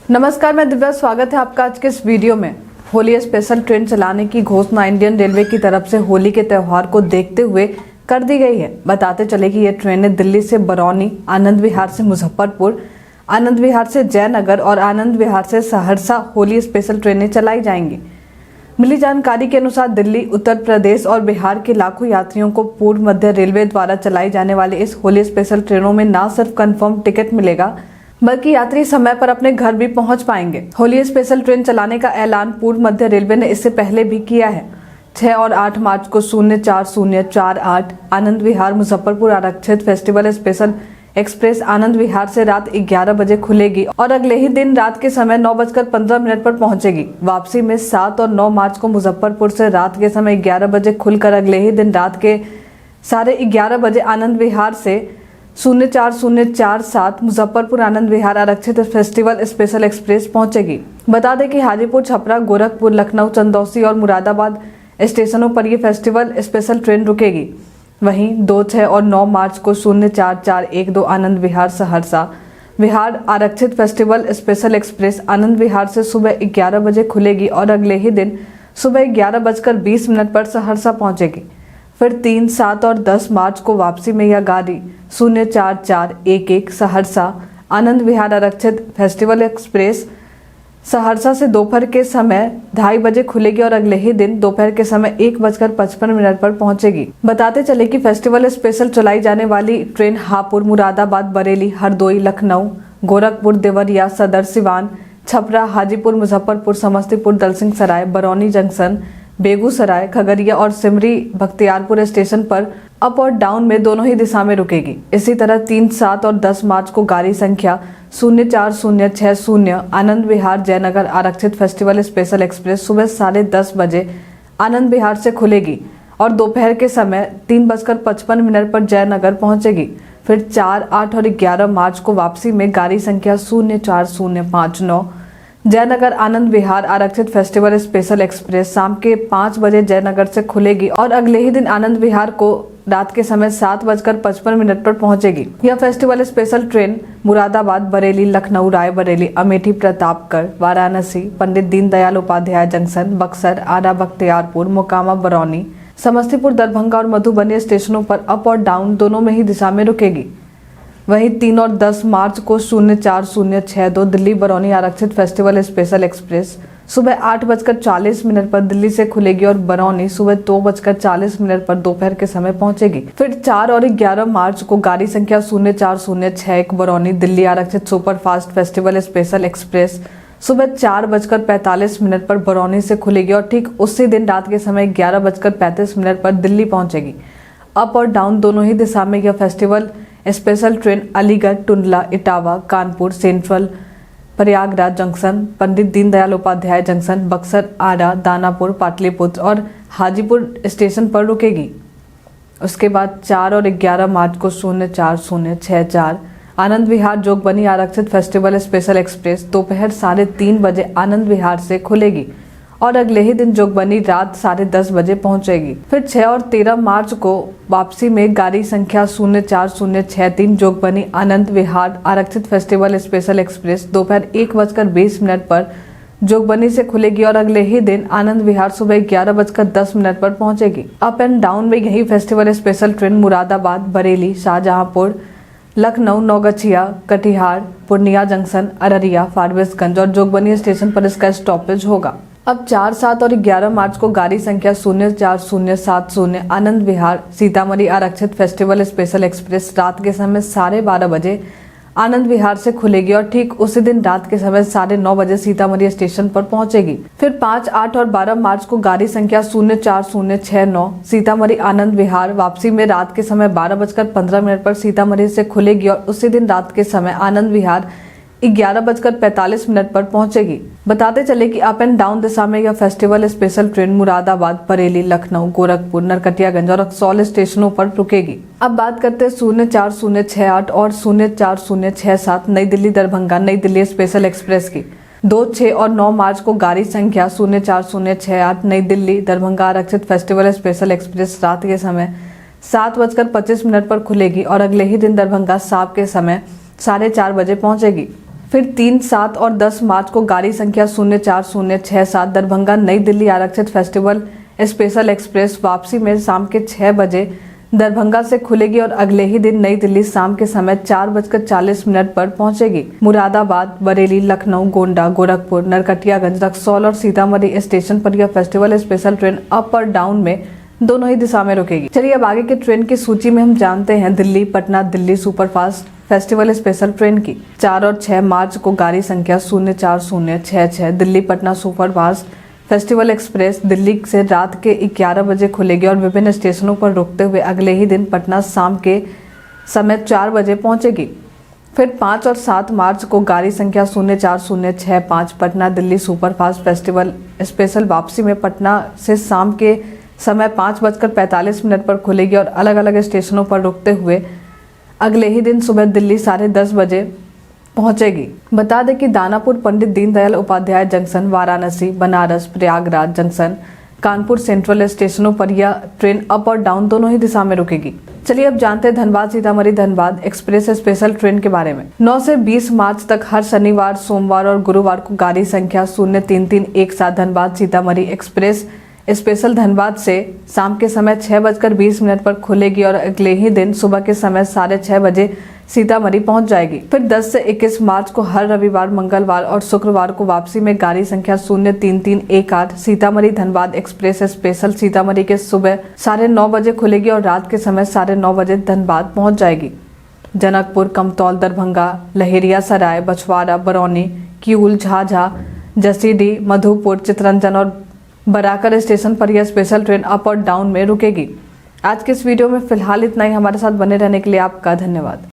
नमस्कार, मैं दिव्या। स्वागत है आपका आज के इस वीडियो में। होली स्पेशल ट्रेन चलाने की घोषणा इंडियन रेलवे की तरफ से होली के त्यौहार को देखते हुए कर दी गई है। बताते चले कि ये ट्रेनें दिल्ली से बरौनी, आनंद विहार से मुजफ्फरपुर, आनंद विहार से जयनगर और आनंद विहार से सहरसा होली स्पेशल ट्रेनें चलाई जाएंगी। मिली जानकारी के अनुसार दिल्ली, उत्तर प्रदेश और बिहार के लाखों यात्रियों को पूर्व मध्य रेलवे द्वारा चलाई जाने वाली इस होली स्पेशल ट्रेनों में न सिर्फ कंफर्म टिकट मिलेगा बल्कि यात्री समय पर अपने घर भी पहुंच पाएंगे। होली स्पेशल ट्रेन चलाने का ऐलान पूर्व मध्य रेलवे ने इससे पहले भी किया है। 6 और 8 मार्च को 04:48 आनंद विहार मुजफ्फरपुर आरक्षित festival special express Anand Vihar से रात 11 बजे खुलेगी और अगले ही दिन रात के समय 9:15 पर पहुंचेगी। वापसी में 7 और 9 मार्च को मुजफ्फरपुर से रात के समय 11 बजे खुलकर अगले ही दिन रात के 11:30 बजे आनंद विहार से 04:47 मुजफ्फरपुर आनंद विहार आरक्षित फेस्टिवल स्पेशल एक्सप्रेस पहुंचेगी। बता दें कि हाजीपुर, छपरा, गोरखपुर, लखनऊ, चंदौसी और मुरादाबाद स्टेशनों पर यह फेस्टिवल स्पेशल ट्रेन रुकेगी। वहीं 2, 6 और 9 मार्च को 04:12 आनंद विहार सहरसा विहार आरक्षित festival special express Anand Vihar से सुबह 11 बजे खुलेगी और अगले ही दिन सुबह 11:20 पर सहरसा पहुंचेगी। फिर 3, 7 और 10 मार्च को वापसी में यह गाड़ी 04:11 सहरसा आनंद विहार आरक्षित फेस्टिवल एक्सप्रेस सहरसा से दोपहर के समय 2:30 बजे खुलेगी और अगले ही दिन दोपहर के समय 1:55 पर पहुंचेगी। बताते चले कि फेस्टिवल स्पेशल चलाई जाने वाली ट्रेन हापुड़, मुरादाबाद, बरेली, हरदोई, लखनऊ, गोरखपुर, देवरिया, सदर, सिवान, छपरा, हाजीपुर, मुजफ्फरपुर, समस्तीपुर, दलसिंहसराय, बरौनी जंक्शन, बेगूसराय, खगड़िया और सिमरी बख्तियारपुर स्टेशन पर अप और डाउन में दोनों ही दिशा में रुकेगी। इसी तरह 3, 7 और 10 मार्च को गाड़ी संख्या 04:60 आनंद विहार जयनगर आरक्षित फेस्टिवल स्पेशल एक्सप्रेस सुबह 10:30 बजे आनंद विहार से खुलेगी और दोपहर के समय 3:55 पर जयनगर पहुंचेगी। फिर 4, 8 और 11 मार्च को वापसी में गाड़ी संख्या 04:59 जयनगर आनंद विहार आरक्षित फेस्टिवल स्पेशल एक्सप्रेस शाम के 5 बजे जयनगर से खुलेगी और अगले ही दिन आनंद विहार को रात के समय 7:55 पर पहुंचेगी। यह festival special train Moradabad, Bareilly, Lucknow, Raebareli, Amethi, Pratapgarh, Varanasi, Pandit Deendayal Upadhyay junction, Buxar, Ara, Bakhtiyarpur, Mokama, Barauni, Samastipur, Darbhanga और मधुबनी स्टेशनों पर अप और डाउन दोनों में ही दिशा में रुकेगी। वहीं 3 और 10 मार्च को 04:62 दिल्ली बरौनी आरक्षित फेस्टिवल स्पेशल एक्सप्रेस सुबह 8:40 पर दिल्ली से खुलेगी और बरौनी सुबह 2:40 पर दोपहर के समय पहुंचेगी। फिर 4 और 11 मार्च को गाड़ी संख्या 04:61 बरौनी दिल्ली आरक्षित सुपरफास्ट फेस्टिवल स्पेशल एक्सप्रेस सुबह 4:45 पर बरौनी से खुलेगी और ठीक उसी दिन रात के समय 11:35 पर दिल्ली पहुंचेगी। अप और डाउन दोनों ही दिशा में यह festival special train Aligarh, Tundla, Etawah, Kanpur central, Prayagraj junction, Pandit Deendayal Upadhyay junction, Buxar, Ara, Danapur, Pataliputra और हाजीपुर स्टेशन पर रुकेगी। उसके बाद 4 और 11 मार्च को 04:64 आनंद विहार जोगबनी आरक्षित फेस्टिवल स्पेशल एक्सप्रेस दोपहर 3:30 बजे आनंद विहार से खुलेगी और अगले ही दिन जोगबनी रात 10:30 बजे पहुंचेगी। फिर 6 और 13 मार्च को वापसी में गाड़ी संख्या 04:63 जोगबनी आनंद विहार आरक्षित फेस्टिवल स्पेशल एक्सप्रेस दोपहर 1:20 पर जोगबनी से खुलेगी और अगले ही दिन आनंद विहार सुबह 11:10 पर पहुंचेगी। अप एंड डाउन में यही festival special train Moradabad, Bareilly, Shahjahanpur, Lucknow, Naugachhia, Katihar, Purnia junction, Araria, Forbesganj और जोगबनी स्टेशन पर इसका स्टॉपेज होगा। अब 4, 7 और 11 मार्च को गाड़ी संख्या 04:70 आनंद विहार सीतामढ़ी आरक्षित फेस्टिवल स्पेशल एक्सप्रेस रात के समय 12:30 बजे आनंद विहार से खुलेगी और ठीक उसी दिन रात के समय 9:30 बजे सीतामढ़ी स्टेशन पर पहुंचेगी। फिर 5, 8 और 12 मार्च को गाड़ी संख्या 04:69 सीतामढ़ी आनंद विहार वापसी में रात के समय 12:15 पर सीतामढ़ी से खुलेगी और उसी दिन रात के समय आनंद विहार 11:45 पर पहुंचेगी। बताते चले कि अप एंड डाउन दिशा में यह festival special train Moradabad, Bareilly, Lucknow, Gorakhpur, Narkatiaganj और रक्सौल स्टेशनों पर रुकेगी। अब बात करते हैं 04:68 और 04:67 नई दिल्ली दरभंगा नई दिल्ली स्पेशल एक्सप्रेस की। 2, 6 और 9 मार्च को गाड़ी संख्या 04:68 नई दिल्ली दरभंगा आरक्षित फेस्टिवल स्पेशल एक्सप्रेस रात के समय 7:25 पर खुलेगी और अगले ही दिन दरभंगा शाम के समय 4:30 बजे पहुंचेगी। फिर 3, 7 और 10 मार्च को गाड़ी संख्या 04067 दरभंगा नई दिल्ली आरक्षित फेस्टिवल स्पेशल एक्सप्रेस वापसी में शाम के 6 बजे दरभंगा से खुलेगी और अगले ही दिन नई दिल्ली शाम के समय 4:40 पर पहुंचेगी। मुरादाबाद, बरेली, लखनऊ, गोंडा, गोरखपुर, नरकटियागंज, रक्सौल और सीतामढ़ी स्टेशन पर यह फेस्टिवल स्पेशल ट्रेन अप और डाउन में दोनों ही दिशा में रुकेगी। चलिए अब आगे के ट्रेन की सूची में हम जानते हैं Delhi Patna Delhi superfast festival special train की। 4 और 6 मार्च को गाड़ी संख्या 04066 Delhi Patna superfast festival express Delhi से रात के 11 बजे खुलेगी और विभिन्न स्टेशनों पर रुकते हुए अगले ही दिन पटना शाम के समय 4 बजे पहुंचेगी। फिर 5 और 7 मार्च को गाड़ी संख्या 04065 Patna Delhi superfast festival special वापसी में पटना से शाम के समय 5:45 पर खुलेगी और अलग अलग स्टेशनों पर रुकते हुए अगले ही दिन सुबह दिल्ली 10:30 बजे पहुंचेगी। बता दें कि Danapur Pandit Deendayal Upadhyay junction, Varanasi, Banaras, Prayagraj junction, Kanpur central स्टेशनों पर यह ट्रेन अप और डाउन दोनों ही दिशा में रुकेगी। चलिए अब जानते हैं Dhanbad Sitamarhi Dhanbad express special train के बारे में। 9 से 20 मार्च तक हर शनिवार, सोमवार और गुरुवार को गाड़ी संख्या 03317 धनबाद सीतामढ़ी एक्सप्रेस स्पेशल धनबाद से शाम के समय 6:20 पर खुलेगी और अगले ही दिन सुबह के समय 6:30 बजे सीतामढ़ी पहुंच जाएगी। फिर 10 से 21 मार्च को हर रविवार, मंगलवार और शुक्रवार को वापसी में गाड़ी संख्या 03318 सीतामढ़ी धनबाद एक्सप्रेस स्पेशल सीतामढ़ी के सुबह 9:30 बजे खुलेगी और रात के समय 9:30 बजे धनबाद पहुंच जाएगी। जनकपुर, कमतौल, दरभंगा, लहेरिया सराय, बछवाड़ा, बरौनी, किऊल, झाझा, जसीडीह, मधुपुर, चितरंजन और बराकर स्टेशन पर यह स्पेशल ट्रेन अप और डाउन में रुकेगी। आज के इस वीडियो में फिलहाल इतना ही। हमारे साथ बने रहने के लिए आपका धन्यवाद।